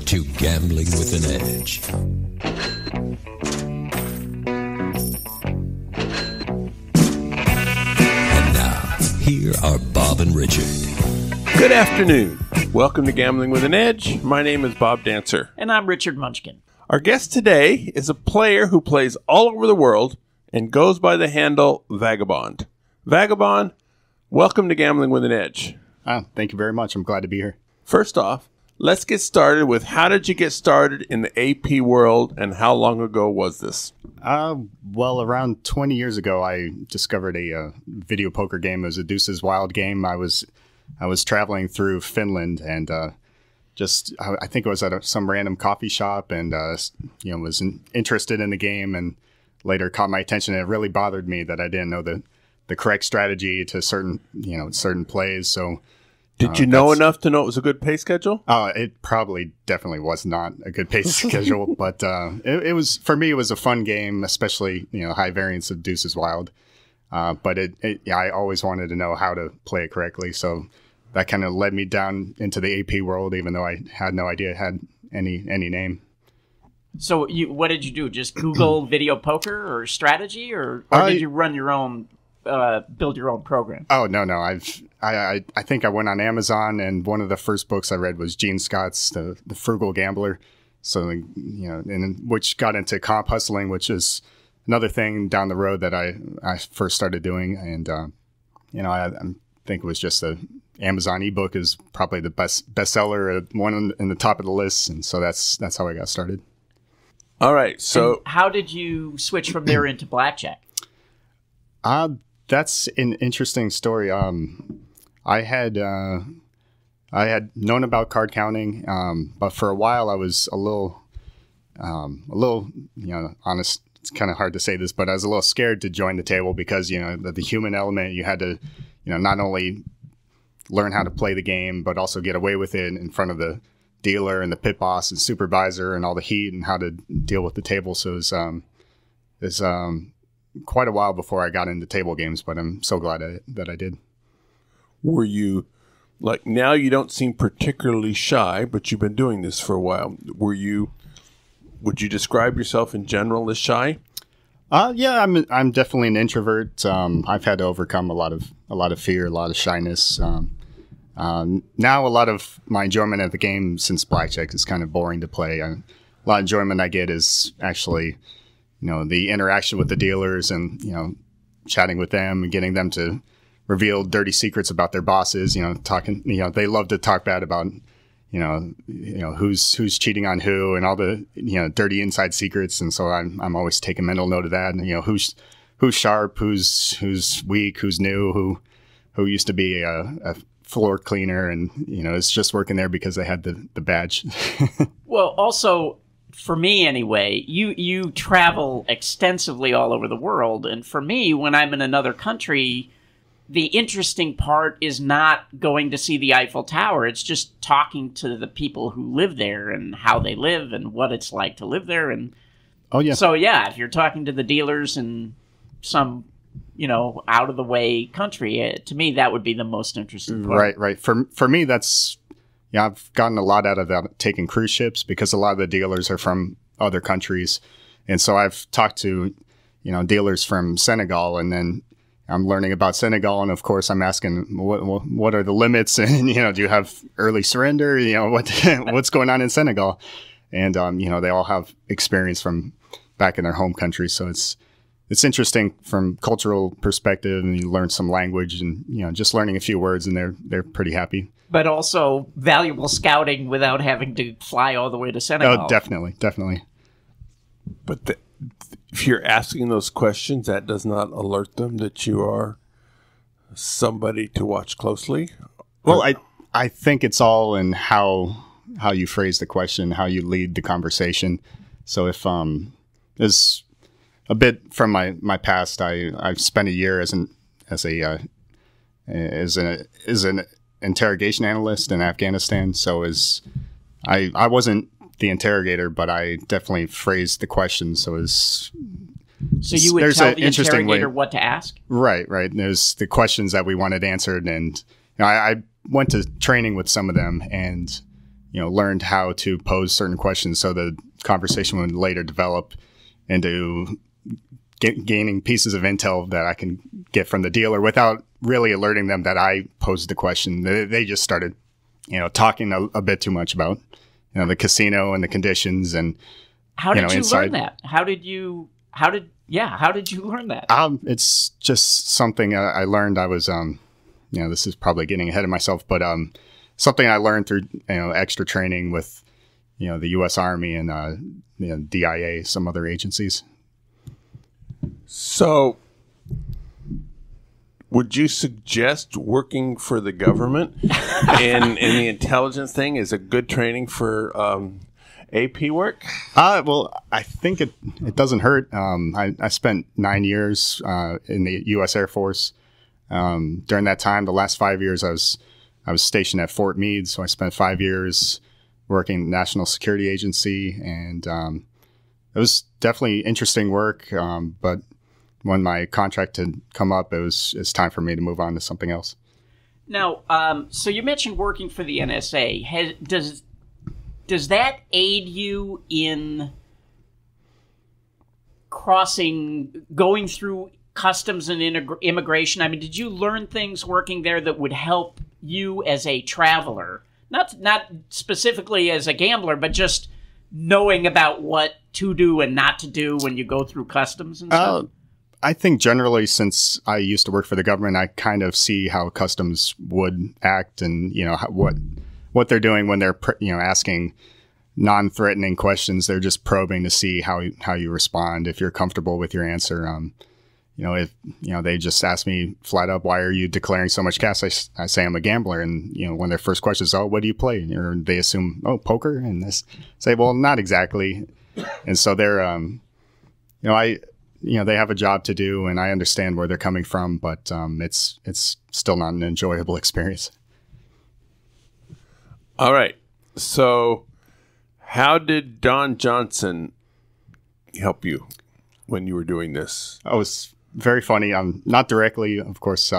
to Gambling with an Edge. And now, here are Bob and Richard. Good afternoon. Welcome to Gambling with an Edge. My name is Bob Dancer. And I'm Richard Munchkin. Our guest today is a player who plays all over the world and goes by the handle Vagabond. Vagabond, welcome to Gambling with an Edge. Thank you very much. I'm glad to be here. First off, let's get started with how did you get started in the AP world and how long ago was this? Well, around 20 years ago, I discovered a video poker game. It was a Deuces Wild game. I was traveling through Finland and I think it was at some random coffee shop and was interested in the game and later caught my attention. And it really bothered me that I didn't know the correct strategy to certain plays. So. Did you know enough to know it was a good pay schedule? It definitely was not a good pay schedule, but it was, for me, it was a fun game, especially, high variance of Deuces Wild. But I always wanted to know how to play it correctly. So that kind of led me down into the AP world, even though I had no idea it had any name. So what did you do? Just Google video poker or strategy or did you run your own, build your own program? Oh, no. I think I went on Amazon, and one of the first books I read was Gene Scott's The Frugal Gambler. So, and which got into comp hustling, which is another thing down the road that I first started doing. And, I think it was just the Amazon ebook is probably the bestseller, one in the top of the list. And so that's how I got started. All right. So and how did you switch from there into blackjack? That's an interesting story. I had known about card counting, but for a while I was a little, honest. It's kind of hard to say this, but I was a little scared to join the table because the human element. You had to, not only learn how to play the game, but also get away with it in front of the dealer and the pit boss and supervisor and all the heat and how to deal with the table. So it was quite a while before I got into table games, but I'm so glad that I did. Were you, now you don't seem particularly shy, but you've been doing this for a while. Would you describe yourself in general as shy? Yeah, I'm definitely an introvert. I've had to overcome a lot of fear, a lot of shyness. Now a lot of my enjoyment of the game, since blackjack is kind of boring to play, a lot of enjoyment I get is actually the interaction with the dealers and, chatting with them and getting them to reveal dirty secrets about their bosses, talking, they love to talk bad about, who's cheating on who and all the, dirty inside secrets. And so I'm always taking mental note of that. And, who's sharp, who's weak, who's new, who used to be a floor cleaner and, is just working there because they had the badge. Well, also, for me anyway, you travel extensively all over the world. And for me, when I'm in another country, the interesting part is not going to see the Eiffel Tower. It's just talking to the people who live there and how they live and what it's like to live there. And oh, yeah. So, yeah, if you're talking to the dealers in some, out of the way country, to me, that would be the most interesting part. Right. For me, that's... Yeah, I've gotten a lot out of that taking cruise ships because a lot of the dealers are from other countries. And so I've talked to, dealers from Senegal, and then I'm learning about Senegal. And of course, I'm asking what are the limits? And, do you have early surrender? What's going on in Senegal? And, they all have experience from back in their home country. So it's interesting from cultural perspective, and you learn some language and, just learning a few words, and they're pretty happy. But also valuable scouting without having to fly all the way to Senegal. Oh, definitely. But if you're asking those questions, that does not alert them that you are somebody to watch closely? Well, I think it's all in how you phrase the question, how you lead the conversation. So if there's a bit from my past, I've spent a year as an interrogation analyst in Afghanistan. So I wasn't the interrogator, but I definitely phrased the question. So you would tell the interrogator what to ask? Right. There's the questions that we wanted answered. And I went to training with some of them, and learned how to pose certain questions so the conversation would later develop into gaining pieces of intel that I can get from the dealer without really alerting them that I posed the question. They just started, talking a bit too much about, the casino and the conditions and. How did you learn that? How did you learn that? It's just something I learned. I was, this is probably getting ahead of myself, but something I learned through, extra training with, the U.S. Army and DIA, some other agencies. So, would you suggest working for the government and the intelligence thing is a good training for AP work? Well, I think it doesn't hurt. I spent 9 years in the U.S. Air Force. During that time, the last 5 years, I was stationed at Fort Meade, so I spent 5 years working at the National Security Agency, and it was definitely interesting work. But when my contract had come up, it's time for me to move on to something else. Now, so you mentioned working for the NSA. Does that aid you in going through customs and immigration? I mean, did you learn things working there that would help you as a traveler? Not specifically as a gambler, but just knowing about what to do and not to do when you go through customs and stuff? I think generally, since I used to work for the government, I kind of see how customs would act and, what they're doing when they're, asking non-threatening questions. They're just probing to see how you respond. If you're comfortable with your answer, if they just ask me flat up, why are you declaring so much cash? I say I'm a gambler, and when their first question is, oh, what do you play? Or they assume, oh, poker, and I say, well, not exactly. And so they're, they have a job to do, and I understand where they're coming from, but it's still not an enjoyable experience. All right. So how did Don Johnson help you when you were doing this? Oh, it's very funny. Not directly, of course,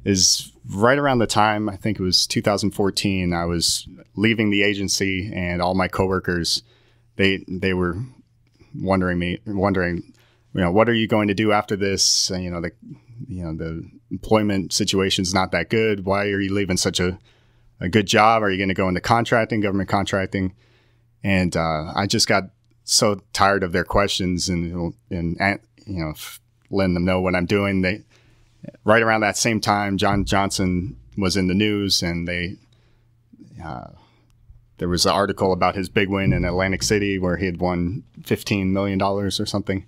is right around the time, I think it was 2014, I was leaving the agency, and all my coworkers, they were wondering, what are you going to do after this? The employment situation's not that good. Why are you leaving such a good job? Are you going to go into government contracting? And I just got so tired of their questions and letting them know what I'm doing. Right around that same time, John Johnson was in the news, and there was an article about his big win in Atlantic City where he had won $15 million or something.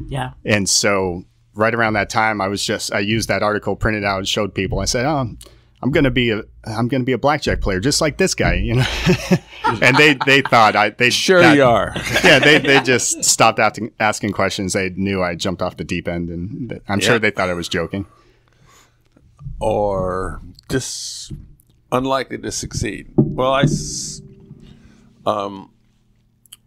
Yeah. And so right around that time, I used that article, printed out, and showed people. I said, oh, I'm going to be a blackjack player just like this guy, And they thought you are. Yeah, they just stopped asking questions. They knew I jumped off the deep end, and I'm sure they thought I was joking. Or just unlikely to succeed. Well, I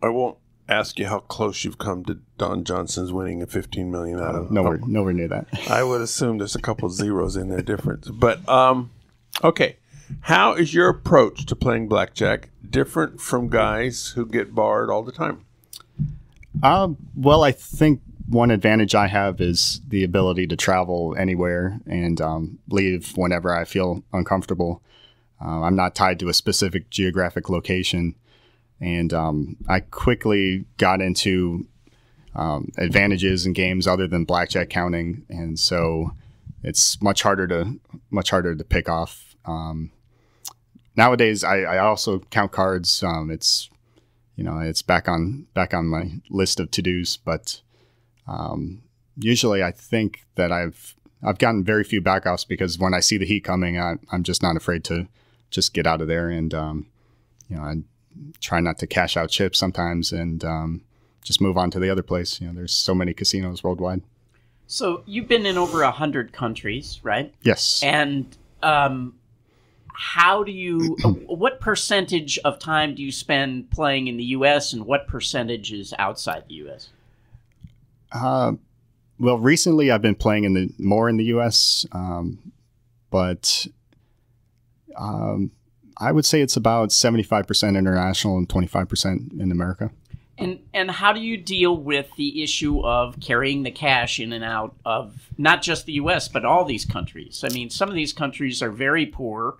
won't ask you how close you've come to Don Johnson's winning a $15 million out of nowhere near that. I would assume there's a couple zeros in there difference. But okay, how is your approach to playing blackjack different from guys who get barred all the time? Well, I think one advantage I have is the ability to travel anywhere and leave whenever I feel uncomfortable. I'm not tied to a specific geographic location. And I quickly got into advantages in games other than blackjack counting, and so it's much harder to pick off. Nowadays, I also count cards. It's back on my list of to-dos, but usually I think that I've gotten very few back-offs because when I see the heat coming, I'm just not afraid to just get out of there, and I try not to cash out chips sometimes and just move on to the other place. There's so many casinos worldwide. So you've been in over 100 countries, right? Yes. And what percentage of time do you spend playing in the U.S. and what percentage is outside the U.S.? Well, recently I've been playing more in the U.S., but I would say it's about 75% international and 25% in America. And how do you deal with the issue of carrying the cash in and out of not just the U.S., but all these countries? I mean, some of these countries are very poor,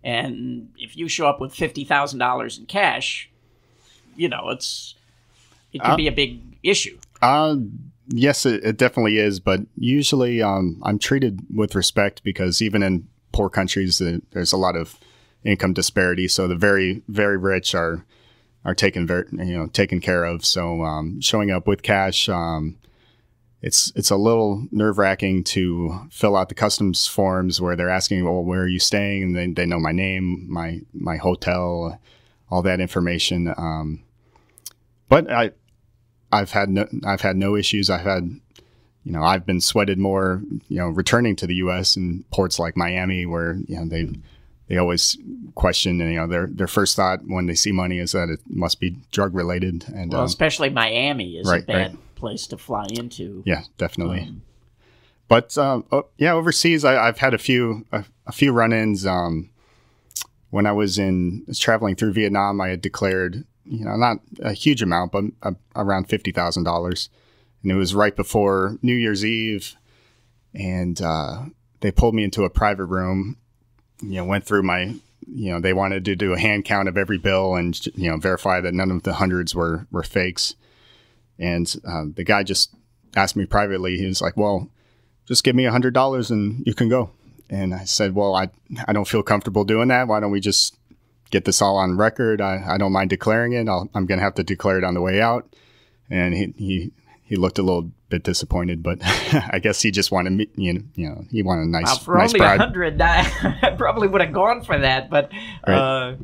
and if you show up with $50,000 in cash, you know, it can be a big issue. Yes, it definitely is, but usually I'm treated with respect because even in poor countries, there's a lot of income disparity. So the very, very rich are taken care of. So showing up with cash, it's a little nerve-wracking to fill out the customs forms where they're asking, well, where are you staying? And they know my name, my hotel, all that information. But I've had no issues. I've been sweated more, returning to the U.S. in ports like Miami, where they always question, and their first thought when they see money is that it must be drug related. And especially Miami is a bad place to fly into. Yeah, definitely. But overseas, I've had a few run-ins. When I was traveling through Vietnam, I had declared, not a huge amount, but around $50,000. And it was right before New Year's Eve. And they pulled me into a private room, went through they wanted to do a hand count of every bill and, verify that none of the hundreds were fakes. And the guy just asked me privately, he was like, well, just give me $100 and you can go. And I said, well, I don't feel comfortable doing that. Why don't we just get this all on record? I don't mind declaring it. I'm going to have to declare it on the way out. And he looked a little bit disappointed, but I guess he just wanted me, he wanted a nice, for nice only bribe. 100, I probably would have gone for that. But Right.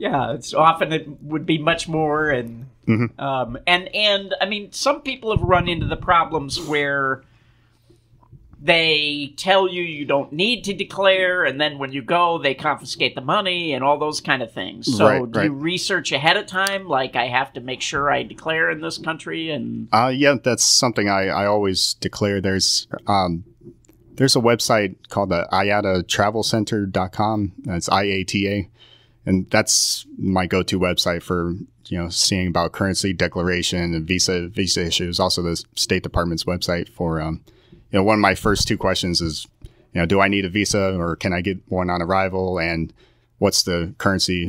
it's often it would be much more. And and I mean, some people have run into the problems where they tell you don't need to declare, and then when you go, they confiscate the money and all those kind of things. So do you research ahead of time? Like, I have to make sure I declare in this country? And yeah, that's something I always declare. There's a website called the IATAtravelcenter.com. That's IATA. And that's my go-to website for, seeing about currency declaration and visa issues. Also the State Department's website for, one of my first two questions is, do I need a visa or can I get one on arrival? And what's the currency,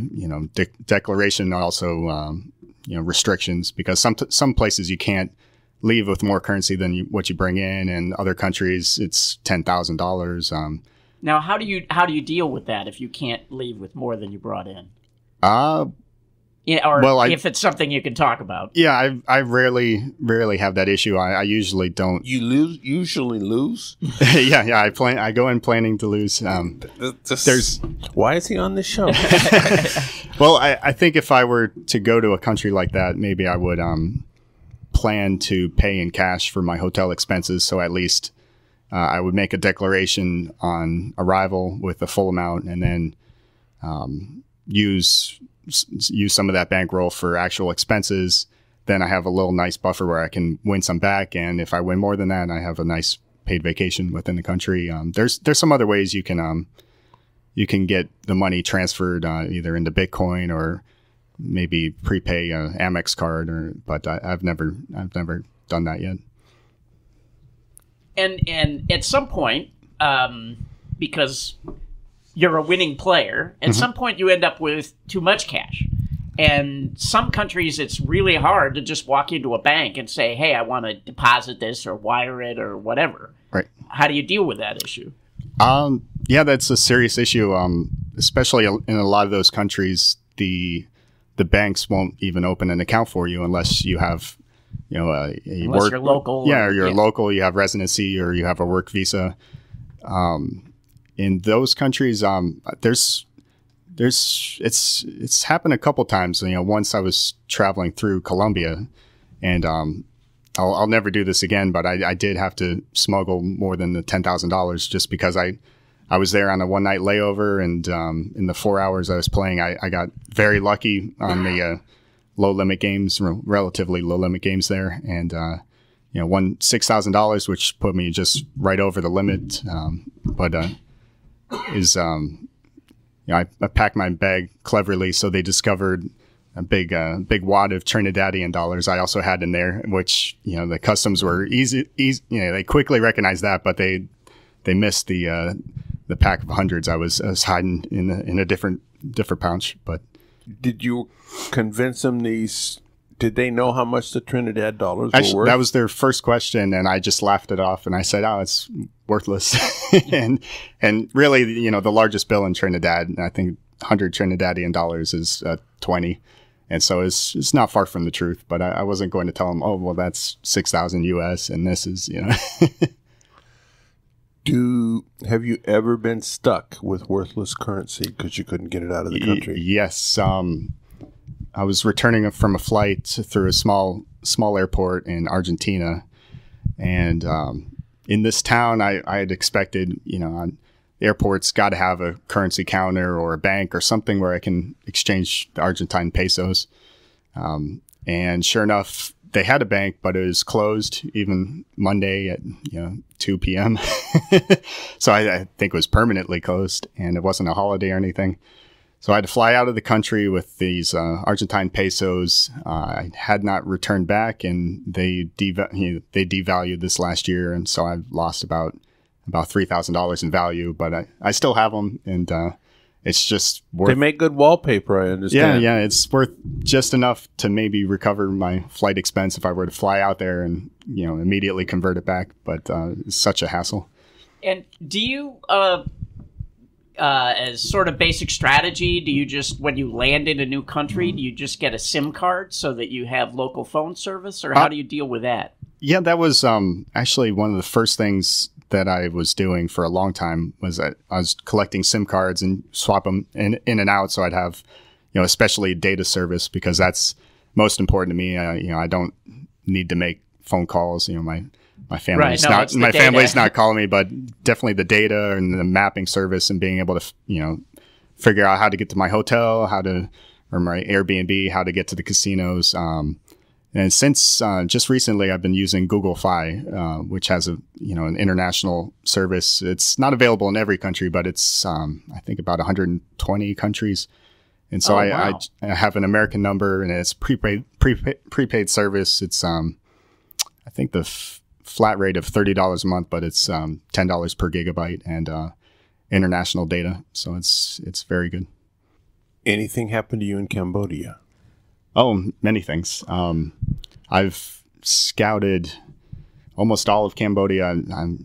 declaration? Also, restrictions, because some places you can't leave with more currency than what you bring in, and other countries it's $10,000. Now, how do you deal with that if you can't leave with more than you brought in? If it's something you can talk about. Yeah, I rarely have that issue. I usually don't. You usually lose? Yeah. I go in planning to lose. Why is he on this show? Well, I think if I were to go to a country like that, maybe I would plan to pay in cash for my hotel expenses. So at least I would make a declaration on arrival with the full amount, and then use some of that bankroll for actual expenses. Then I have a little nice buffer where I can win some back, and if I win more than that, I have a nice paid vacation within the country. There's some other ways you can get the money transferred either into Bitcoin or maybe prepay a Amex card, but I've never done that yet. And at some point, because you're a winning player, at some point you end up with too much cash. And some countries, it's really hard to just walk into a bank and say, hey, I want to deposit this or wire it or whatever. Right. How do you deal with that issue? Yeah, that's a serious issue. Especially in a lot of those countries, the banks won't even open an account for you unless you have, unless you're local. Yeah, or you're local, you have residency, or you have a work visa. In those countries, it's happened a couple times. Once I was traveling through Colombia, and I'll never do this again, but I did have to smuggle more than the $10,000 just because I was there on a one-night layover, and in the 4 hours I was playing, I got very lucky on the low-limit games, relatively low-limit games there, and won $6,000, which put me just right over the limit. But I packed my bag cleverly, so they discovered a big wad of Trinidadian dollars I also had in there, which, the customs were easy, they quickly recognized that, but they missed the pack of hundreds I was hiding in a different pouch. But did you convince them did they know how much the Trinidad dollars were worth? That was their first question, and I just laughed it off, and I said, "Oh, it's worthless." and really, the largest bill in Trinidad, I think 100 Trinidadian dollars is 20. And so it's not far from the truth, but I wasn't going to tell them, oh, well, that's 6,000 US and this is, Have you ever been stuck with worthless currency because you couldn't get it out of the country? Yes. I was returning from a flight through a small airport in Argentina. And in this town, I had expected, the airport's got to have a currency counter or a bank or something where I can exchange the Argentine pesos. And sure enough, they had a bank, but it was closed even Monday at 2 p.m. So I think it was permanently closed, and it wasn't a holiday or anything. So I had to fly out of the country with these Argentine pesos. I had not returned back, and they devalued this last year, and so I've lost about $3,000 in value. But I still have them, and it's just worth. They make good wallpaper, I understand. Yeah, it's worth just enough to maybe recover my flight expense if I were to fly out there and immediately convert it back. But it's such a hassle. And do you, as sort of basic strategy, do you just, when you land in a new country, do you just get a SIM card so that you have local phone service, or how do you deal with that? Yeah, that was actually one of the first things that I was doing for a long time. Was that I was collecting SIM cards and swap them in and out, so I'd have, especially data service, because that's most important to me. I don't need to make phone calls. My family's family's not calling me, but definitely the data and the mapping service and being able to, figure out how to get to my hotel, or my Airbnb, how to get to the casinos. And since just recently, I've been using Google Fi, which has an international service. It's not available in every country, but it's I think about 120 countries. And so I have an American number, and it's prepaid service. It's I think the flat rate of $30 a month, but it's $10 per gigabyte and international data. So it's very good. Anything happened to you in Cambodia? Oh, many things. I've scouted almost all of Cambodia.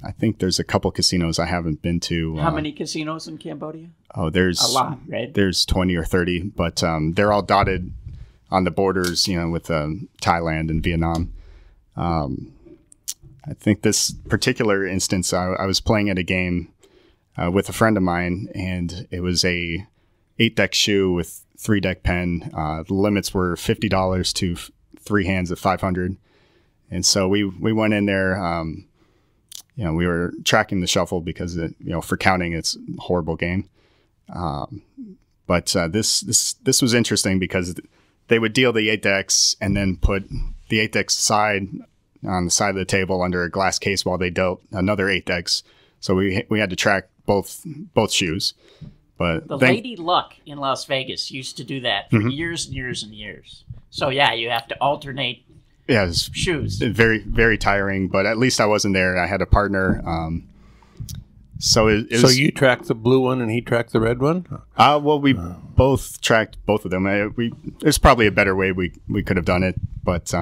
I think there's a couple casinos I haven't been to. How many casinos in Cambodia? Oh, there's a lot, right? There's 20 or 30, but they're all dotted on the borders, with Thailand and Vietnam. I think this particular instance, I was playing at a game with a friend of mine, and it was a 8-deck shoe with 3-deck pen. The limits were $50 to 3 hands at $500. And so we went in there, we were tracking the shuffle because, for counting, it's a horrible game. But this was interesting because they would deal the 8 decks and then put the 8 decks aside on the side of the table under a glass case while they dealt another 8 decks. So we had to track both shoes. But Lady Luck in Las Vegas used to do that for years and years and years. So yeah, you have to alternate shoes. Very, very tiring, but at least I wasn't there. I had a partner. So you tracked the blue one and he tracked the red one? Well, we both tracked both of them. There's probably a better way we could have done it, but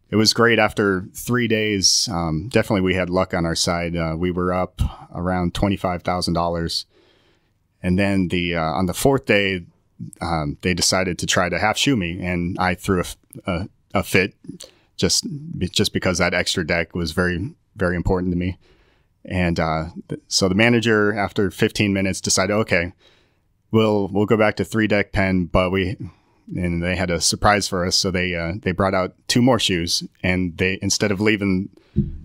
it was great. After 3 days, definitely we had luck on our side. We were up around $25,000. And then on the 4th day, they decided to try to half shoe me, and I threw a fit just because that extra deck was very, very important to me. And so the manager, after 15 minutes, decided, okay, we'll go back to 3-deck pen, but and they had a surprise for us. So they brought out 2 more shoes, and they, instead of leaving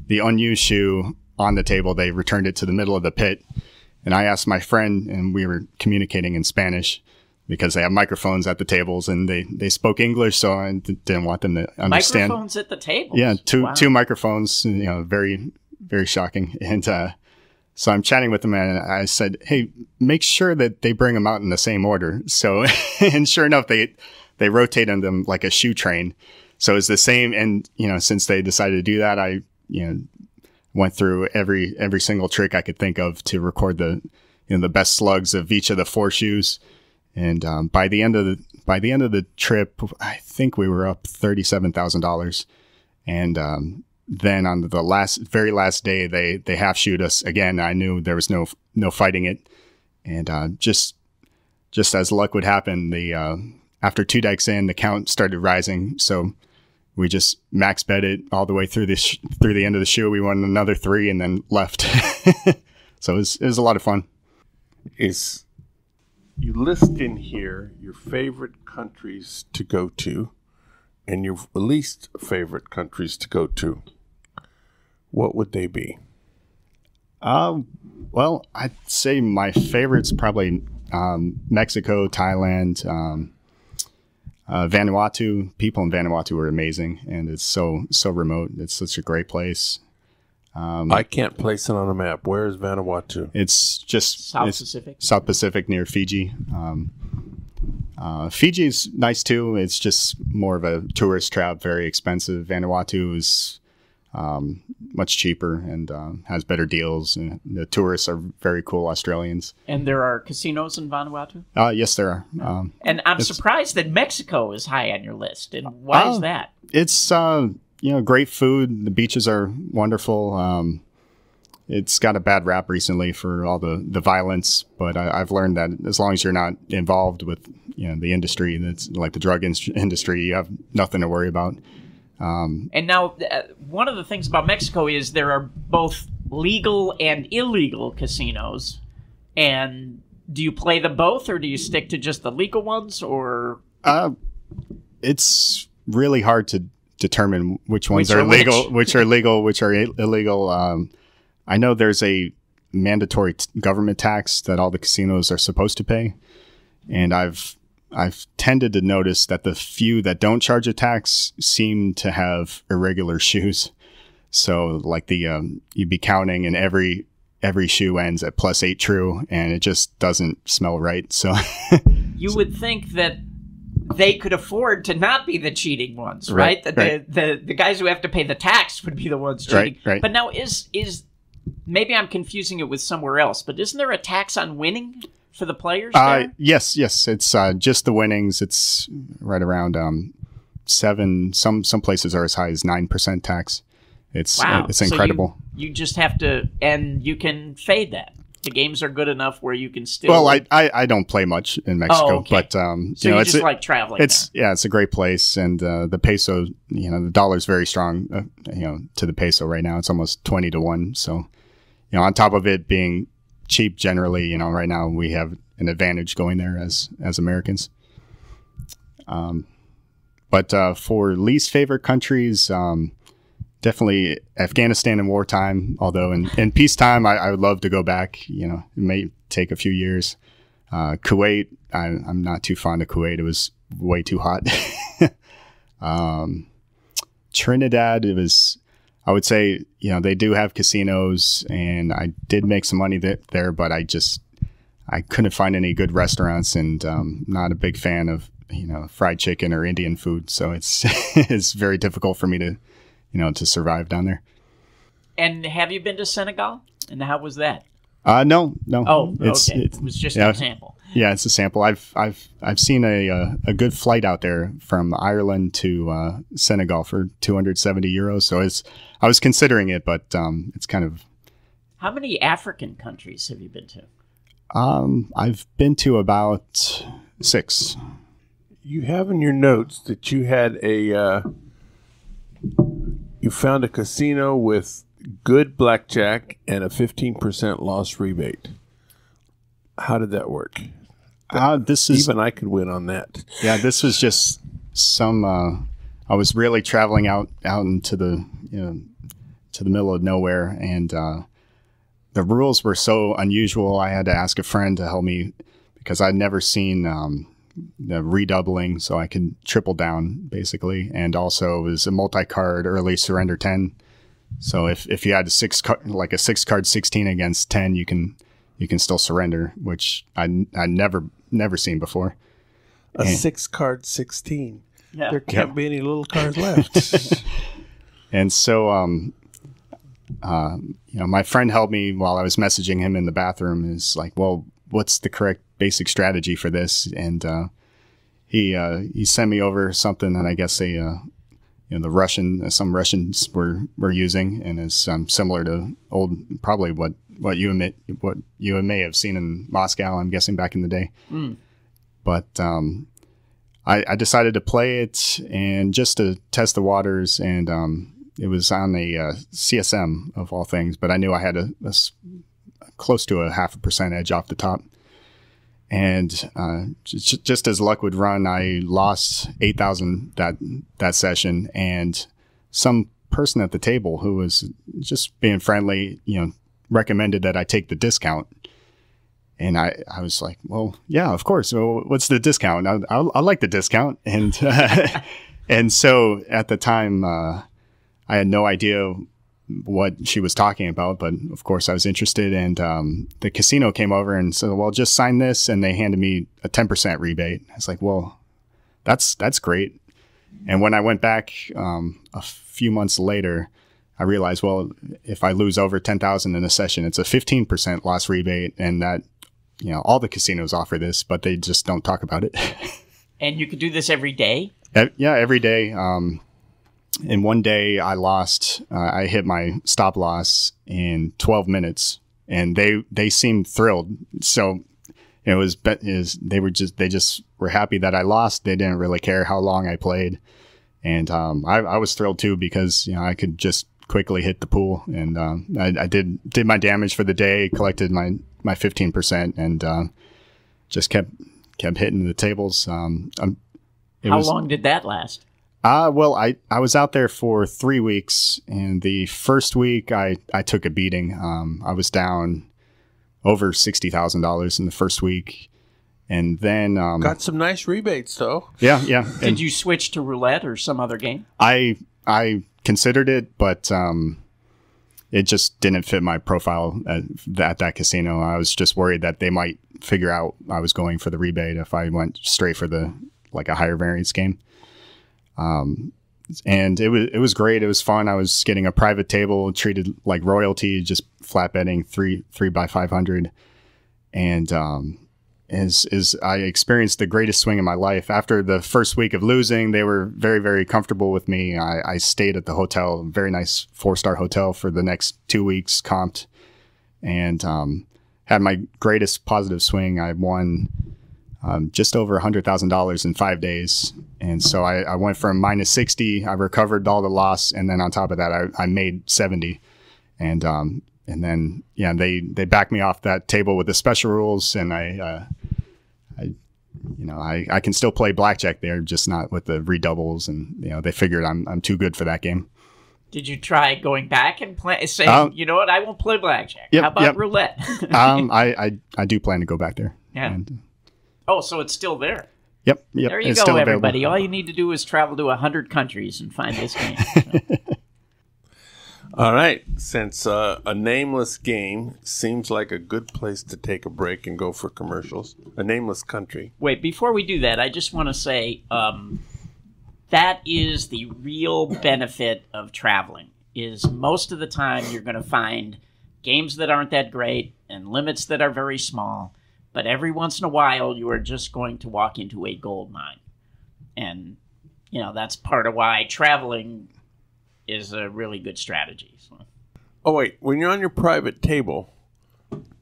the unused shoe on the table, they returned it to the middle of the pit. And I asked my friend, and we were communicating in Spanish because they have microphones at the tables, and they spoke English, so I didn't want them to understand. Microphones at the tables? Yeah, two microphones, very, very shocking. And So I'm chatting with them, and I said, "Hey, make sure that they bring them out in the same order." So, and sure enough, they rotated them like a shoe train. So it's the same. And since they decided to do that, I went through every single trick I could think of to record the the best slugs of each of the 4 shoes. And by the end of the trip, I think we were up $37,000. And then on the very last day, they half shoot us again. I knew there was no fighting it, and just as luck would happen, after 2 decks in, the count started rising. So we just max bet it all the way through the end of the shoe. We won another 3 and then left. So it was a lot of fun. You list in here your favorite countries to go to and your least favorite countries to go to. What would they be? Well, I'd say my favorites probably Mexico, Thailand, Vanuatu. People in Vanuatu are amazing, and it's so remote. It's such a great place. I can't place it on a map. Where is Vanuatu? It's just Pacific. South Pacific near Fiji. Fiji's nice too. It's just more of a tourist trap, very expensive. Vanuatu is much cheaper and has better deals. And the tourists are very cool Australians. And there are casinos in Vanuatu? Yes, there are. And I'm surprised that Mexico is high on your list. And why is that? It's great food. The beaches are wonderful. It's got a bad rap recently for all the violence, but I've learned that as long as you're not involved with the industry, that's like the drug industry, you have nothing to worry about. And now, one of the things about Mexico is there are both legal and illegal casinos. And do you play them both, or do you stick to just the legal ones? Or it's really hard to determine which ones are legal, which are legal, which are illegal. I know there's a mandatory government tax that all the casinos are supposed to pay, and I've tended to notice that the few that don't charge a tax seem to have irregular shoes. So like you'd be counting, and every shoe ends at +8 true, and it just doesn't smell right. So you would think that they could afford to not be the cheating ones, right? The guys who have to pay the tax would be the ones cheating. Right. But now is maybe I'm confusing it with somewhere else, but isn't there a tax on winning for the players there? Yes. It's just the winnings. It's right around 7. Some places are as high as 9% tax. It's incredible. So you just have to, and you can fade that. The games are good enough where you can still. Well, I don't play much in Mexico, okay. but so you just like traveling. It's a great place, and the peso, the dollar's very strong, to the peso right now. It's almost 20 to 1. So, on top of it being cheap, generally, right now we have an advantage going there as Americans. But for least favorite countries, definitely Afghanistan in wartime, although in peacetime, I would love to go back. It may take a few years. Kuwait, I'm not too fond of Kuwait. It was way too hot. Trinidad, I would say, they do have casinos, and I did make some money there, but I couldn't find any good restaurants, and not a big fan of, fried chicken or Indian food. So it's very difficult for me to survive down there. And have you been to Senegal? And how was that? No. Oh, okay. It was just an sample. Yeah, it's a sample. I've seen a good flight out there from Ireland to Senegal for €270. So I was considering it, but it's kind of. How many African countries have you been to? I've been to about 6. You have in your notes that you had you found a casino with good blackjack and a 15% loss rebate. How did that work? Even I could win on that. Yeah, this was just some. I was really traveling out into the to the middle of nowhere, and the rules were so unusual. I had to ask a friend to help me because I'd never seen the redoubling, so I could triple down basically, and also it was a multi-card early surrender 10. So if you had like a 6-card 16 against 10, you can still surrender, which I never seen before. A 6-card 16. Yeah. There can't be any little cards left. And so, my friend helped me while I was messaging him in the bathroom. Is like, well, what's the correct basic strategy for this? And he sent me over something that I guess some Russians were using, and is similar to probably what you may have seen in Moscow, I'm guessing, back in the day. But I decided to play it and just to test the waters, and it was on a CSM of all things, but I knew I had a close to a 0.5% edge off the top. And just as luck would run, I lost 8,000 that session, and some person at the table who was just being friendly, recommended that I take the discount. And I was like, well, yeah, of course. So what's the discount? I like the discount. And and so at the time, I had no idea what she was talking about, but of course I was interested. And the casino came over and said, well, just sign this. And they handed me a 10% rebate. I was like, well, that's great. And when I went back a few months later, I realized, well, if I lose over 10,000 in a session, it's a 15% loss rebate, and that, all the casinos offer this, but they just don't talk about it. And you could do this every day? Yeah, every day. In one day, I lost. I hit my stop loss in 12 minutes, and they seemed thrilled. So it was they just were happy that I lost. They didn't really care how long I played, and I was thrilled too, because I could just quickly hit the pool, and I did my damage for the day, collected my 15%, and just kept hitting the tables. How long did that last? Well, I was out there for 3 weeks, and the first week I took a beating. I was down over $60,000 in the first week, and then got some nice rebates though. Yeah. Did you switch to roulette or some other game? I considered it, but it just didn't fit my profile at that casino. I was just worried that they might figure out I was going for the rebate if I went straight for a higher variance game. And it was great. It was fun. I was getting a private table, treated like royalty, just flat betting 3 by 500. And as I experienced the greatest swing in my life. After the first week of losing, they were very, very comfortable with me. I stayed at the hotel, a very nice 4-star hotel, for the next 2 weeks, comped, and had my greatest positive swing. I won just over $100,000 in 5 days. And so I went from minus 60, I recovered all the loss, and then on top of that, I made 70. And then, yeah, they backed me off that table with the special rules, and I can still play blackjack there, just not with the redoubles, and they figured I'm too good for that game. Did you try going back and saying, you know what, I won't play blackjack? Yep, How about roulette? I do plan to go back there. Yeah. And, so it's still there. Yep. There you it's go, still everybody. available. All you need to do is travel to 100 countries and find this game. So. All right. Since a nameless game seems like a good place to take a break and go for commercials, a nameless country. Wait, before we do that, I just want to say that is the real benefit of traveling, is most of the time you're going to find games that aren't that great and limits that are very small. But every once in a while, you are just going to walk into a gold mine. And, that's part of why traveling is a really good strategy. So. Oh, wait. When you're on your private table,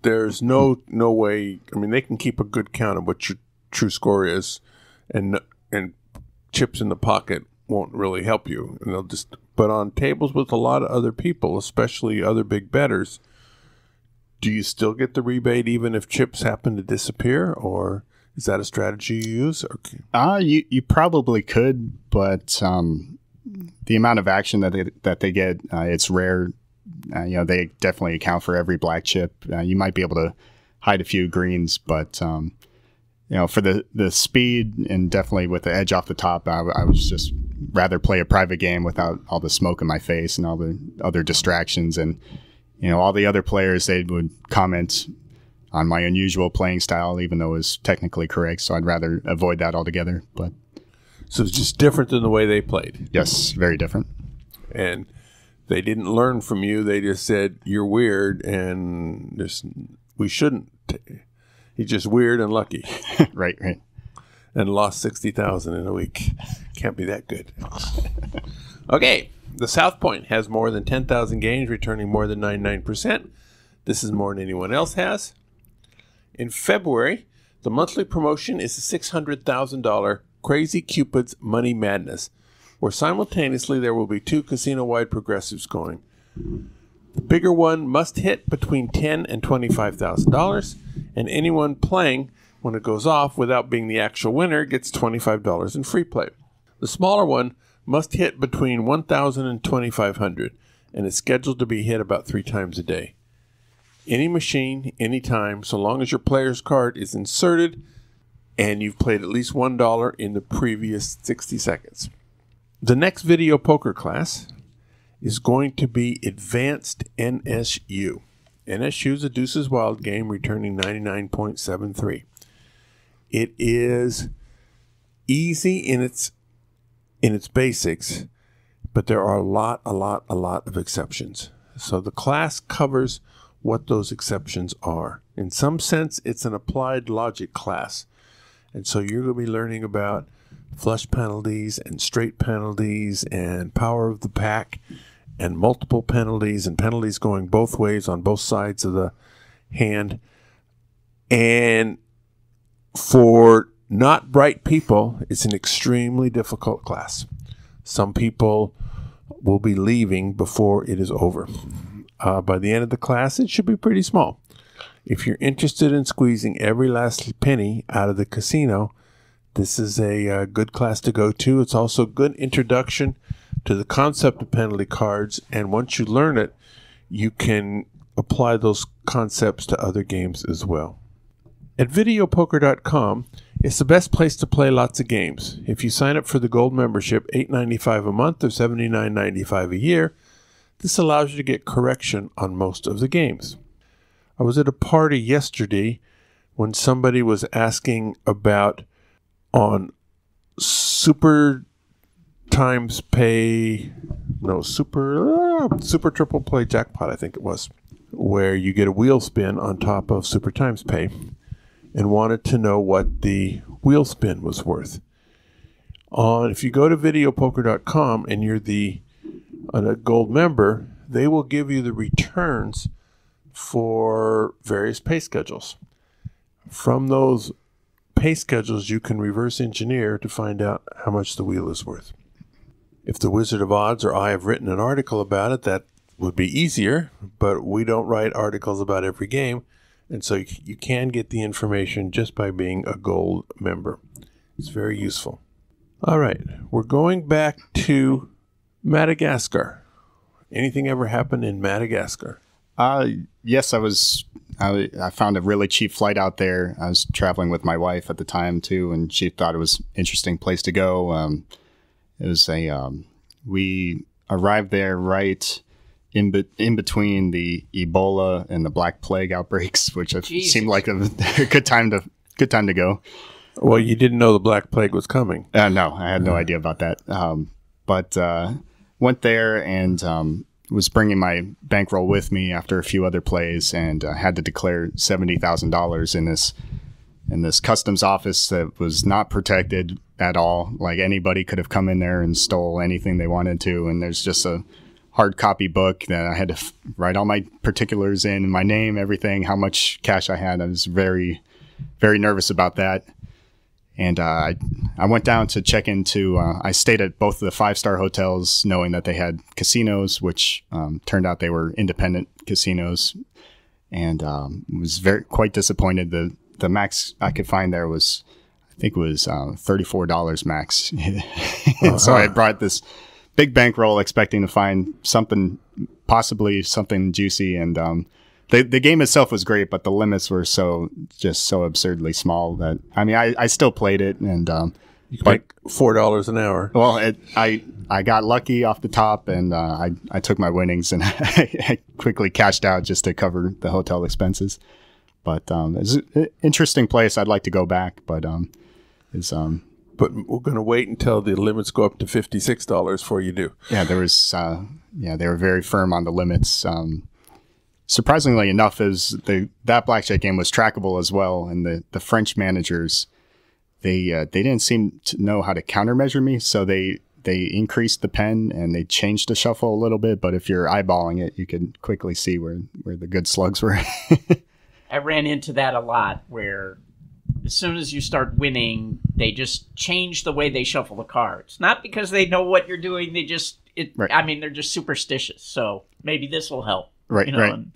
there's no way. I mean, they can keep a good count of what your true score is, and chips in the pocket won't really help you. And they'll just. But on tables with a lot of other people, especially other big bettors, do you still get the rebate even if chips happen to disappear, or is that a strategy you use? You probably could, but the amount of action that they get, it's rare. They definitely account for every black chip. You might be able to hide a few greens, but for the speed and definitely with the edge off the top, I was just rather play a private game without all the smoke in my face and all the other distractions. And, all the other players, they would comment on my unusual playing style, even though it was technically correct. So I'd rather avoid that altogether. But So it's just different than the way they played. yes, very different. And they didn't learn from you. They just said, you're weird and we shouldn't. He's just weird and lucky. Right. And lost 60,000 in a week. Can't be that good. Okay. The South Point has more than 10,000 games, returning more than 99%. This is more than anyone else has. In February, the monthly promotion is the $600,000 Crazy Cupid's Money Madness, where simultaneously there will be 2 casino-wide progressives going. The bigger one must hit between $10,000 and $25,000, and anyone playing when it goes off without being the actual winner gets $25 in free play. The smaller one must hit between $1,000 and $2,500, and is scheduled to be hit about 3 times a day. Any machine, anytime, so long as your player's card is inserted and you've played at least $1 in the previous 60 seconds. The next video poker class is going to be Advanced NSU. NSU is a deuces wild game, returning 99.73. It is easy in its basics, but there are a lot of exceptions. So the class covers what those exceptions are. In some sense, it's an applied logic class. And so you're going to be learning about flush penalties and straight penalties and power of the pack and multiple penalties and penalties going both ways on both sides of the hand. And for not bright people, it's an extremely difficult class. Some people will be leaving before it is over. By the end of the class, it should be pretty small. If you're interested in squeezing every last penny out of the casino, this is a good class to go to. It's also a good introduction to the concept of penalty cards, and once you learn it, you can apply those concepts to other games as well. At videopoker.com, it's the best place to play lots of games. If you sign up for the gold membership, $8.95 a month or $79.95 a year, this allows you to get correction on most of the games. I was at a party yesterday when somebody was asking about on super times pay, super triple play jackpot, I think it was, where you get a wheel spin on top of super times pay, and wanted to know what the wheel spin was worth. If you go to videopoker.com and you're a gold member, they will give you the returns for various pay schedules. From those pay schedules, you can reverse engineer to find out how much the wheel is worth. If the Wizard of Odds or I have written an article about it, that would be easier, but we don't write articles about every game, and so you can get the information just by being a gold member. It's very useful. All right, we're going back to Madagascar. Anything ever happen in Madagascar? Yes, I found a really cheap flight out there. I was traveling with my wife at the time too, and she thought it was an interesting place to go. It was we arrived there right in between the Ebola and the Black Plague outbreaks, which seemed like a good time to go. Well, you didn't know the Black Plague was coming. No, I had no idea about that. But went there and was bringing my bankroll with me after a few other plays, and had to declare $70,000 in this customs office that was not protected at all. Like anybody could have come in there and stole anything they wanted to, and there's just a hard copy book that I had to write all my particulars in, my name, everything, how much cash I had. I was very, very nervous about that. And I went down to check into, I stayed at both of the 5-star hotels knowing that they had casinos, which turned out they were independent casinos, and was quite disappointed. The max I could find there was, I think it was $34 max. So I brought this big bankroll expecting to find possibly something juicy, and the game itself was great, but the limits were so absurdly small that, I mean, I still played it, and You can make $4 an hour. Well, I got lucky off the top, and I took my winnings, and I quickly cashed out just to cover the hotel expenses. But it's an interesting place. I'd like to go back, but But we're going to wait until the limits go up to $56 before you do. Yeah, there was they were very firm on the limits. Surprisingly enough, that blackjack game was trackable as well, and the French managers they didn't seem to know how to countermeasure me, so they increased the pen and they changed the shuffle a little bit. But if you're eyeballing it, you can quickly see where the good slugs were. I ran into that a lot, where as soon as you start winning, they just change the way they shuffle the cards. Not because they know what you're doing, Right. I mean, they're just superstitious. So maybe this will help. Right, you know, right. And,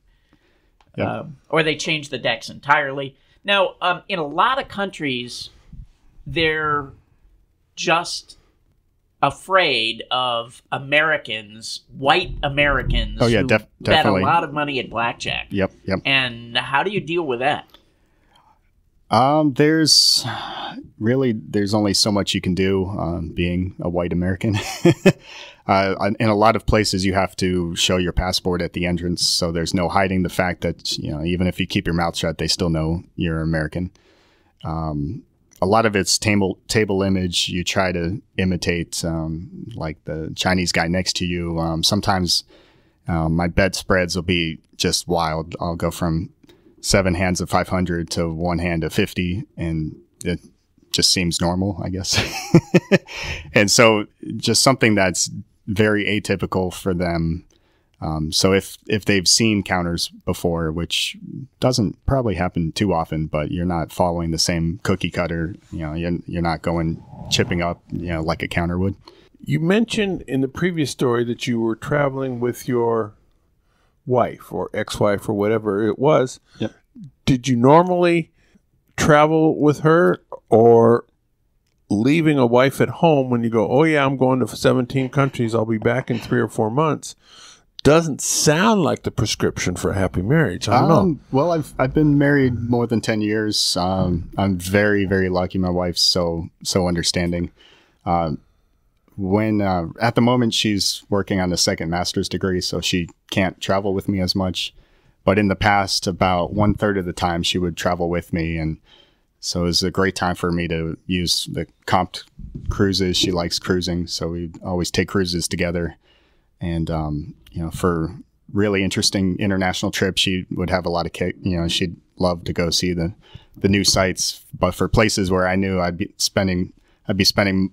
Yep. or they change the decks entirely. Now, in a lot of countries, they're just afraid of Americans, white Americans, Oh, yeah, who bet a definitely. lot of money at blackjack. Yep. And how do you deal with that? There's only so much you can do being a white American. In a lot of places, you have to show your passport at the entrance, so there's no hiding the fact that, you know, even if you keep your mouth shut, they still know you're American. A lot of it's table image. You try to imitate like the Chinese guy next to you. Sometimes my bet spreads will be just wild. I'll go from 7 hands of 500 to 1 hand of 50, and it just seems normal, I guess. And so just something that's very atypical for them. So if they've seen counters before, which doesn't probably happen too often, but you're not following the same cookie cutter, you know, you're not going chipping up, you know, like a counter would. You mentioned in the previous story that you were traveling with your wife or ex-wife or whatever it was. Yep. Did you normally travel with her, or leaving a wife at home when you go, oh yeah, I'm going to 17 countries, I'll be back in 3 or 4 months, doesn't sound like the prescription for a happy marriage. I don't know. Well, I've been married more than 10 years. I'm very, very lucky. My wife's so understanding. When at the moment she's working on a second master's degree, so she can't travel with me as much. But in the past, about 1/3 of the time, she would travel with me, and so it was a great time for me to use the comp cruises. She likes cruising, so we'd always take cruises together. And you know, for really interesting international trips, she would have a lot of kick. You know, she'd love to go see the new sites. But for places where I knew I'd be spending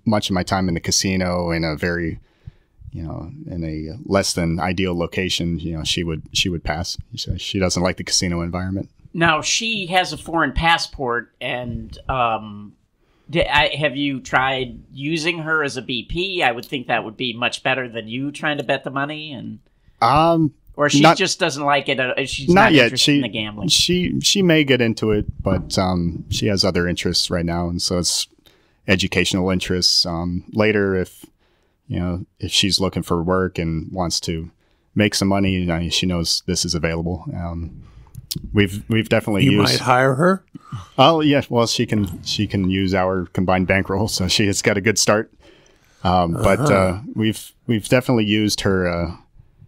much of my time in the casino in a very, you know, in a less than ideal location, you know, she would pass. She doesn't like the casino environment. Now, she has a foreign passport, and have you tried using her as a BP? I would think that would be much better than you trying to bet the money, and or she just doesn't like it. She's not yet. Interested in the gambling. She may get into it, but she has other interests right now, and so it's educational interests. Later, if she's looking for work and wants to make some money, you know, she knows this is available. We've definitely You might hire her. Oh yeah, well she can use our combined bankroll, so she has got a good start. But we've definitely used her.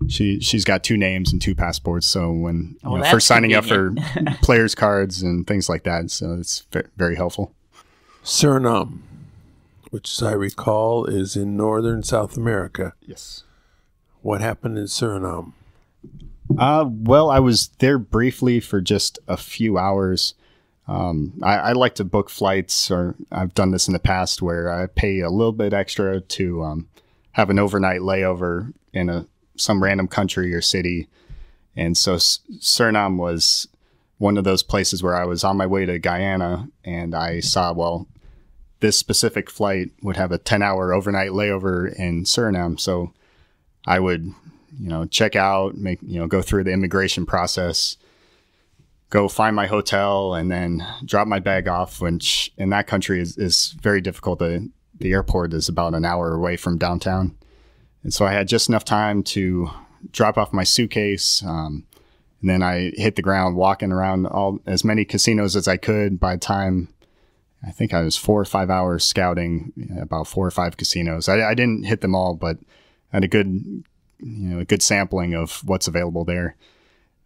She's got 2 names and 2 passports, so when for signing up for players cards and things like that, so it's very helpful. Suriname, which as I recall is in northern South America. Yes. What happened in Suriname? Well, I was there briefly for just a few hours. I like to book flights, or I've done this in the past where I pay a little bit extra to have an overnight layover in some random country or city. And so Suriname was one of those places where I was on my way to Guyana, and I saw, well, this specific flight would have a 10-hour overnight layover in Suriname. So I would, check out, go through the immigration process, go find my hotel, and then drop my bag off, which in that country is very difficult. The airport is about an hour away from downtown. And so I had just enough time to drop off my suitcase. And then I hit the ground walking around as many casinos as I could. By the time I think I was 4 or 5 hours scouting about 4 or 5 casinos. I didn't hit them all, but I had a good sampling of what's available there.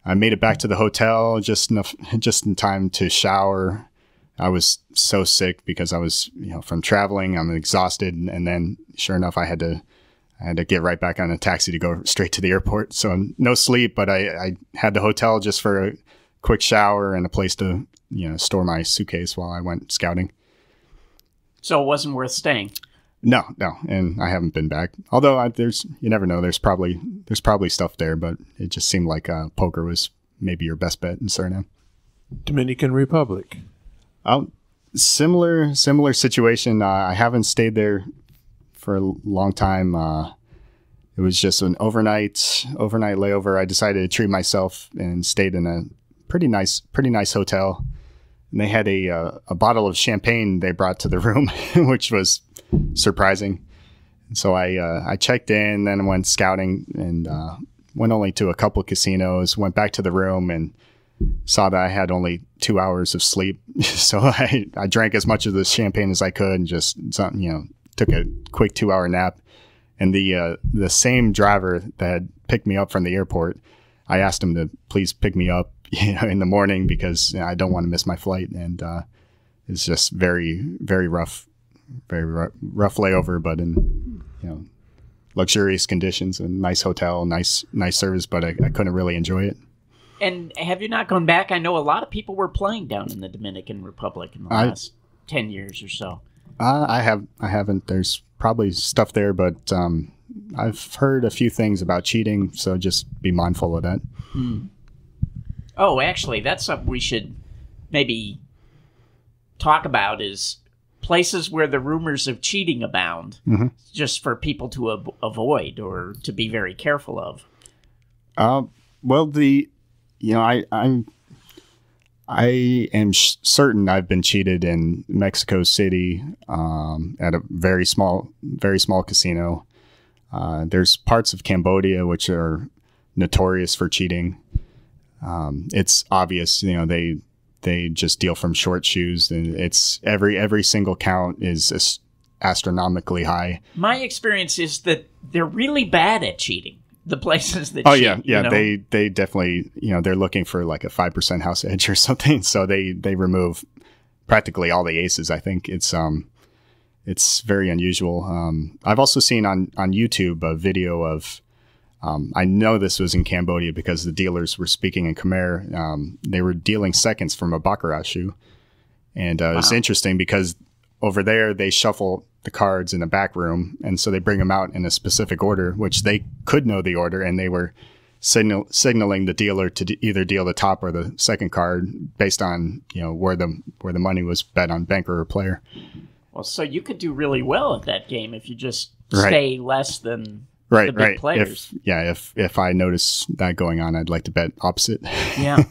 I made it back to the hotel just in time to shower. I was so sick because I was, from traveling. I'm exhausted, and then sure enough, I had to get right back on a taxi to go straight to the airport. So no sleep, but I had the hotel just for a quick shower and a place to store my suitcase while I went scouting. So it wasn't worth staying. No, and I haven't been back. Although you never know. There's probably stuff there, but it just seemed like poker was maybe your best bet in Suriname. Dominican Republic. Similar situation. I haven't stayed there for a long time. It was just an overnight layover. I decided to treat myself and stayed in a pretty nice hotel. And they had a bottle of champagne they brought to the room, which was surprising. So I checked in, then went scouting, and went only to a couple of casinos. Went back to the room and saw that I had only 2 hours of sleep. So I drank as much of the champagne as I could and just took a quick 2-hour nap. And the same driver that had picked me up from the airport, I asked him to please pick me up in the morning because I don't want to miss my flight. And it's just very, very rough layover, but in luxurious conditions, a nice hotel, nice service, but I couldn't really enjoy it. And have you not gone back? I know a lot of people were playing down in the Dominican Republic in the last 10 years or so. I haven't. There's probably stuff there, but I've heard a few things about cheating, so just be mindful of that. Oh, actually, that's something we should maybe talk about, is places where the rumors of cheating abound, just for people to avoid or to be very careful of. Well, I am certain I've been cheated in Mexico City at a very small casino. There's parts of Cambodia which are notorious for cheating. It's obvious, they just deal from short shoes, and it's every single count is astronomically high. My experience is that they're really bad at cheating. The places that cheat, yeah. They definitely, they're looking for like a 5% house edge or something. So they remove practically all the aces. I think it's very unusual. I've also seen on YouTube a video of, I know this was in Cambodia because the dealers were speaking in Khmer. They were dealing seconds from a baccarat shoe. And it's interesting because over there they shuffle the cards in the back room, and so they bring them out in a specific order, which they could know the order, and they were signaling the dealer to either deal the top or the second card based on where the money was bet on banker or player. Well, so you could do really well at that game if you just stay less than the big players. If I notice that going on, I'd like to bet opposite. Yeah.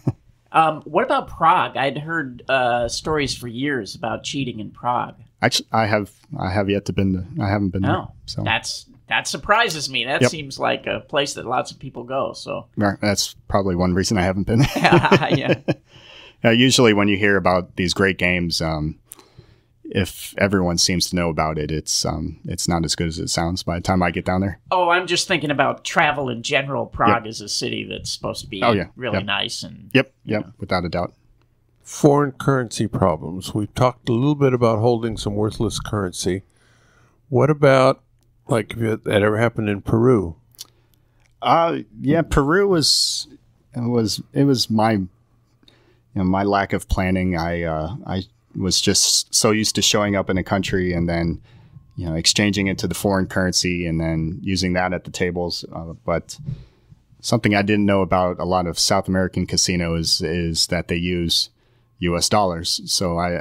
What about Prague? I'd heard stories for years about cheating in Prague. Actually, I have yet to I haven't been there. So that surprises me. That seems like a place that lots of people go. So that's probably one reason I haven't been. Yeah. Usually, when you hear about these great games, if everyone seems to know about it, it's not as good as it sounds by the time I get down there. Oh, I'm just thinking about travel in general. Prague is a city that's supposed to be really nice. And without a doubt. Foreign currency problems. We've talked a little bit about holding some worthless currency. What about, like, if that ever happened in Peru? Peru was my my lack of planning. I was just so used to showing up in a country and then exchanging it to the foreign currency and then using that at the tables. But something I didn't know about a lot of South American casinos is that they use U.S. dollars. So I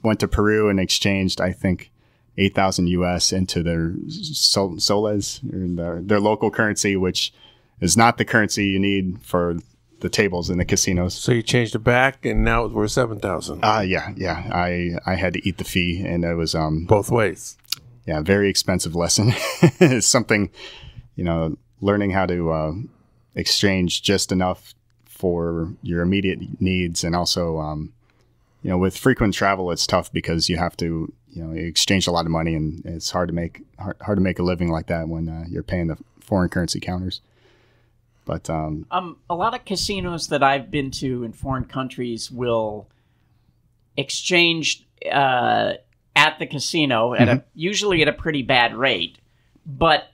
went to Peru and exchanged, I think, 8,000 U.S. into their soles, or their local currency, which is not the currency you need for the tables in the casinos. So you changed it back, and now it's worth 7,000. Yeah. I had to eat the fee, and it was both ways. Yeah, very expensive lesson. It's something, learning how to exchange just enough for your immediate needs, and also with frequent travel, it's tough because you have to, exchange a lot of money, and it's hard to make a living like that when you're paying the foreign currency counters. But a lot of casinos that I've been to in foreign countries will exchange at the casino at usually at a pretty bad rate, but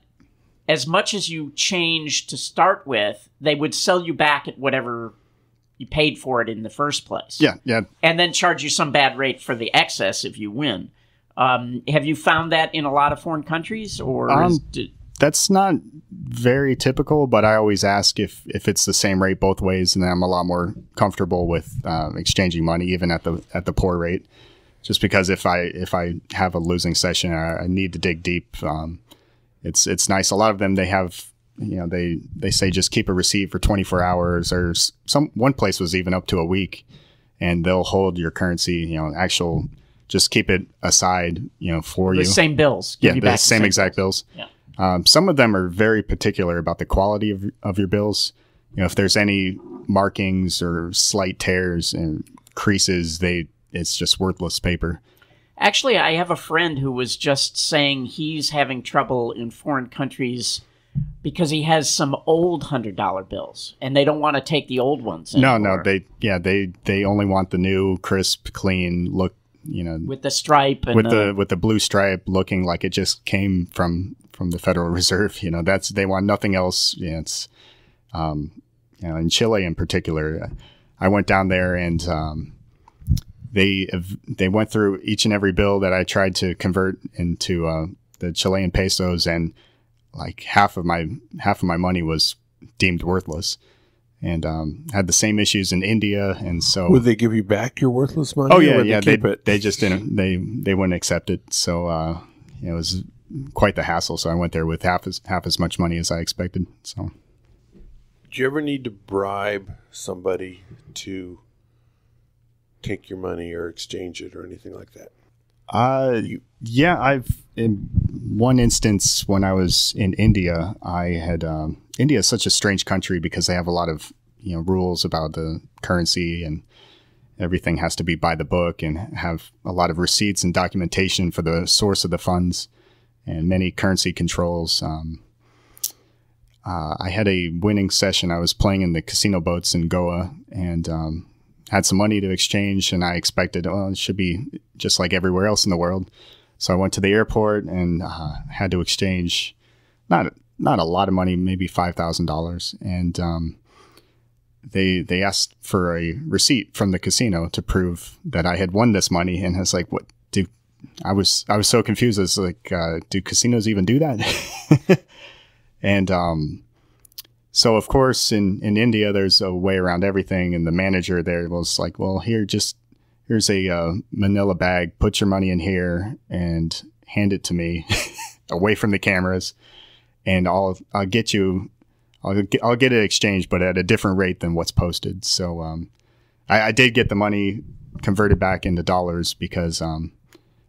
as much as you change to start with, they would sell you back at whatever you paid for it in the first place. Yeah. And then charge you some bad rate for the excess if you win. Have you found that in a lot of foreign countries, or that's not very typical, but I always ask if it's the same rate both ways, and then I'm a lot more comfortable with exchanging money even at the poor rate. Just because if I have a losing session, I need to dig deep. It's nice. A lot of them, they have, they say just keep a receipt for 24 hours, or one place was even up to a week, and they'll hold your currency, just keep it aside, for you. The same bills. Yeah, the same exact bills. Yeah. Some of them are very particular about the quality of your bills. If there's any markings or slight tears and creases, it's just worthless paper. Actually, I have a friend who was just saying he's having trouble in foreign countries because he has some old $100 bills, and they don't want to take the old ones anymore. No, they only want the new, crisp, clean look. With the stripe and with the blue stripe, looking like it just came from the Federal Reserve. They want nothing else. It's in Chile in particular, I went down there, and they went through each and every bill that I tried to convert into the Chilean pesos, and like half of my money was deemed worthless. And had the same issues in India, and so would they give you back your worthless money? Oh yeah. They just didn't. They wouldn't accept it. So it was quite the hassle. So I went there with half as much money as I expected. So, did you ever need to bribe somebody to take your money or exchange it or anything like that? Yeah, I've in one instance when I was in India, I had India is such a strange country because they have a lot of rules about the currency, and everything has to be by the book, and have a lot of receipts and documentation for the source of the funds, and many currency controls. I had a winning session. I was playing in the casino boats in Goa, and had some money to exchange, and I expected, it should be just like everywhere else in the world. So I went to the airport and had to exchange not a lot of money, maybe $5,000. And they asked for a receipt from the casino to prove that I had won this money. And I was like, what do I was so confused. I was like, do casinos even do that? And so of course in India there's a way around everything, and the manager there was like, well, here's a manila bag, put your money in here and hand it to me away from the cameras, and I'll get it exchanged, but at a different rate than what's posted. So I did get the money converted back into dollars, because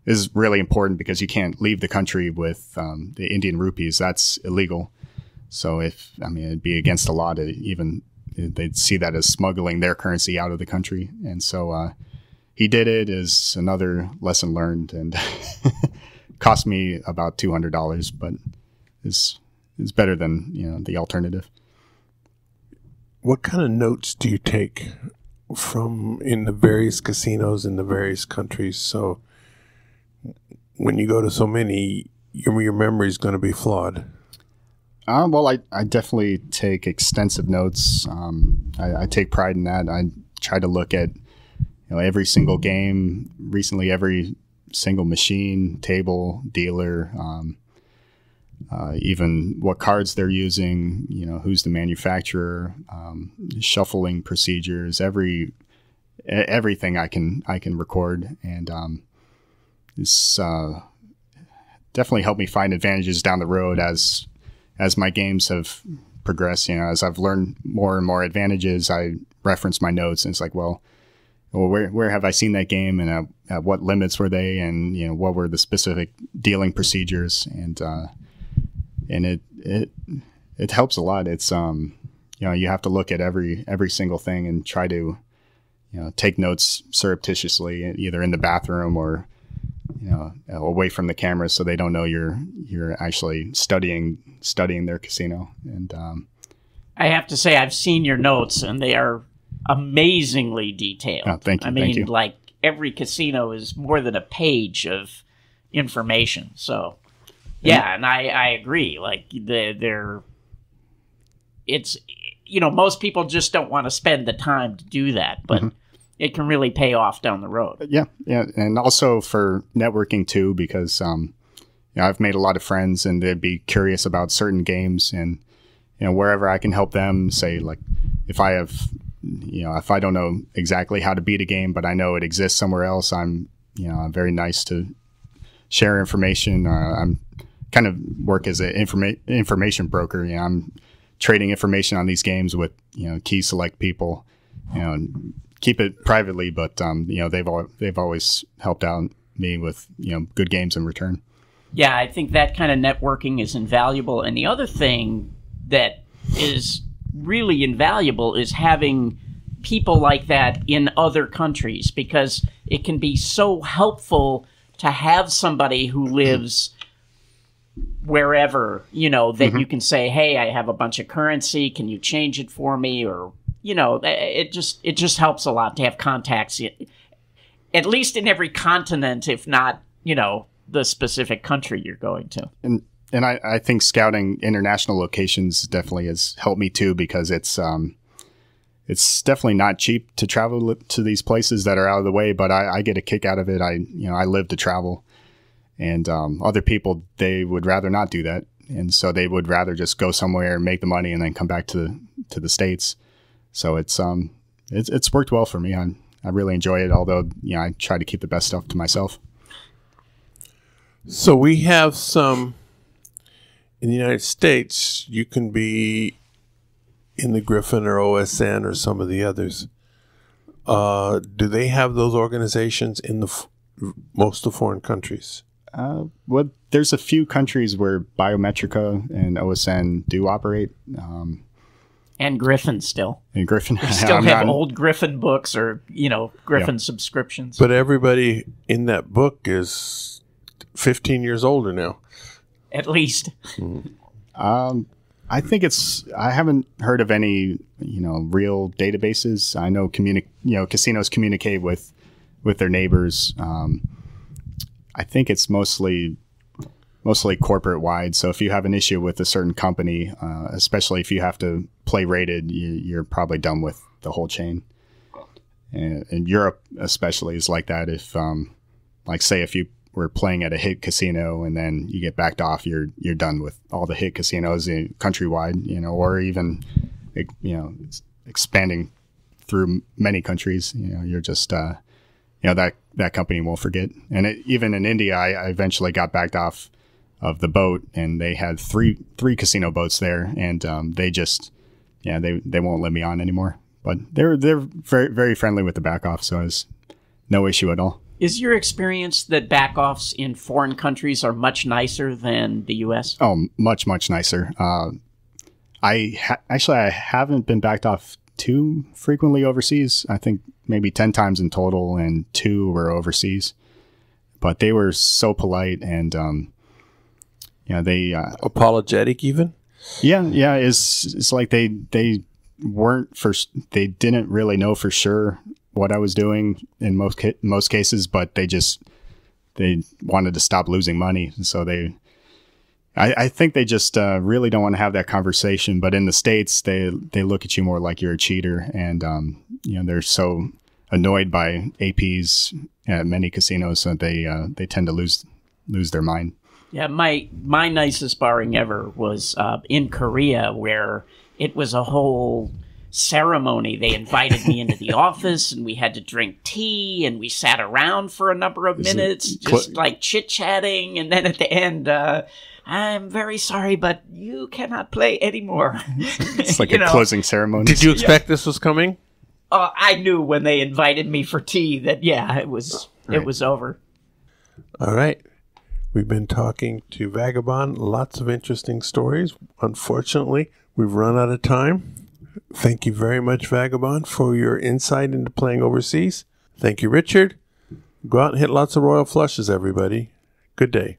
this is really important, because you can't leave the country with the Indian rupees. That's illegal. So it'd be against the law to even, they'd see that as smuggling their currency out of the country. And so he did it, as another lesson learned, and cost me about $200, but it's better than, the alternative. What kind of notes do you take from in the various casinos in the various countries? So when you go to so many, your memory is going to be flawed. Well, I definitely take extensive notes. I take pride in that. I try to look at every single game, recently every single machine, table, dealer, even what cards they're using, who's the manufacturer, shuffling procedures, everything I can record, and it's definitely helped me find advantages down the road as my games have progressed. As I've learned more and more advantages, I reference my notes, and it's like, well, where have I seen that game, and at what limits were they, and what were the specific dealing procedures, and it helps a lot. It's you have to look at every single thing and try to take notes surreptitiously, either in the bathroom or away from the camera, so they don't know you're actually studying their casino. And I have to say, I've seen your notes, and they are amazingly detailed. Oh, thank you. I mean, thank you. like every casino is more than a page of information. So, yeah, and I agree. Like it's most people just don't want to spend the time to do that, but it can really pay off down the road. Yeah, and also for networking too, because I've made a lot of friends, and they'd be curious about certain games, and wherever I can help them, say like if I have, if I don't know exactly how to beat a game, but I know it exists somewhere else, I'm very nice to share information. I'm kind of work as an information broker. I'm trading information on these games with key select people. Keep it privately, but they've always helped out me with good games in return. Yeah, I think that kind of networking is invaluable. And the other thing that is really invaluable is having people like that in other countries, because it can be so helpful to have somebody who lives wherever, that you can say, hey, I have a bunch of currency. Can you change it for me? Or, it just helps a lot to have contacts, at least in every continent, if not, the specific country you're going to. And I think scouting international locations definitely has helped me too, because it's definitely not cheap to travel to these places that are out of the way, but I get a kick out of it. I live to travel, and other people, they would rather not do that. And so they would rather just go somewhere, make the money, and then come back to the States. So it's worked well for me. I really enjoy it, although I try to keep the best stuff to myself. So we have some in the United States. You can be in the Griffin or OSN or some of the others. Do they have those organizations in most of foreign countries? Well, there's a few countries where Biometrica and OSN do operate. And Griffin still. And Griffin. They still have old Griffin books or, Griffin subscriptions. But everybody in that book is 15 years older now. At least. I think I haven't heard of any, real databases. I know casinos communicate with their neighbors. I think it's mostly corporate wide. So if you have an issue with a certain company, especially if you have to play rated, you're probably done with the whole chain. And Europe especially is like that. If say if you were playing at a hit casino and then you get backed off, you're done with all the hit casinos countrywide, or even expanding through many countries. You're just that company won't forget. And even in India, I eventually got backed off of the boat, and they had three casino boats there, and they just they won't let me on anymore. But they're very, very friendly with the back off, so it's no issue at all. Is your experience that back-offs in foreign countries are much nicer than the U.S.? Oh, much, much nicer. I haven't been backed off too frequently overseas. I think maybe 10 times in total, and 2 were overseas. But they were so polite, and they apologetic even. Yeah. It's like they didn't really know for sure what I was doing in most cases, but they wanted to stop losing money. So I think they just really don't want to have that conversation. But in the States, they look at you more like you're a cheater, and they're so annoyed by APs at many casinos that they tend to lose their mind. Yeah, my nicest sparring ever was in Korea, where it was a whole ceremony. They invited me into the office, and we had to drink tea, and we sat around for a number of minutes, just like chit-chatting, and then at the end, I'm very sorry, but you cannot play anymore. It's like a closing ceremony. Did you expect this was coming? I knew when they invited me for tea that, it was over. All right. We've been talking to Vagabond. Lots of interesting stories. Unfortunately, we've run out of time. Thank you very much, Vagabond, for your insight into playing overseas. Thank you, Richard. Go out and hit lots of royal flushes, everybody. Good day.